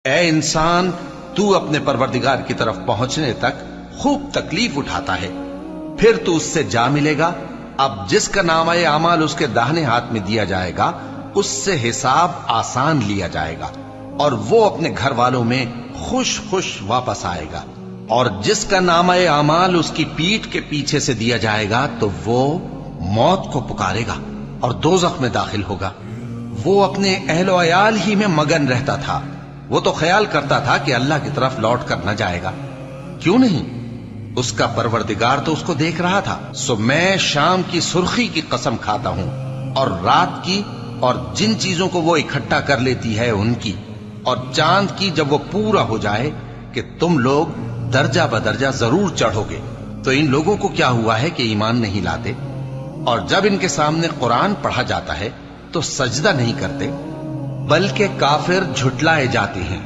اے انسان، تو اپنے پروردگار کی طرف پہنچنے تک خوب تکلیف اٹھاتا ہے، پھر تو اس سے جا ملے گا۔ اب جس کا نامہ اعمال اس کے داہنے ہاتھ میں دیا جائے گا، اس سے حساب آسان لیا جائے گا اور وہ اپنے گھر والوں میں خوش خوش واپس آئے گا۔ اور جس کا نامہ اعمال اس کی پیٹھ کے پیچھے سے دیا جائے گا تو وہ موت کو پکارے گا اور دوزخ میں داخل ہوگا۔ وہ اپنے اہل و عیال ہی میں مگن رہتا تھا، وہ تو خیال کرتا تھا کہ اللہ کی طرف لوٹ کر نہ جائے گا، کیوں نہیں؟ اس کا پروردگار تو اس کو دیکھ رہا تھا۔ سو میں شام کی سرخی کی قسم کھاتا ہوں اور رات کی، اور جن چیزوں کو وہ اکٹھا کر لیتی ہے ان کی، اور چاند کی جب وہ پورا ہو جائے، کہ تم لوگ درجہ بدرجہ ضرور چڑھو گے۔ تو ان لوگوں کو کیا ہوا ہے کہ ایمان نہیں لاتے؟ اور جب ان کے سامنے قرآن پڑھا جاتا ہے تو سجدہ نہیں کرتے، بلکہ کافر جھٹلائے جاتے ہیں۔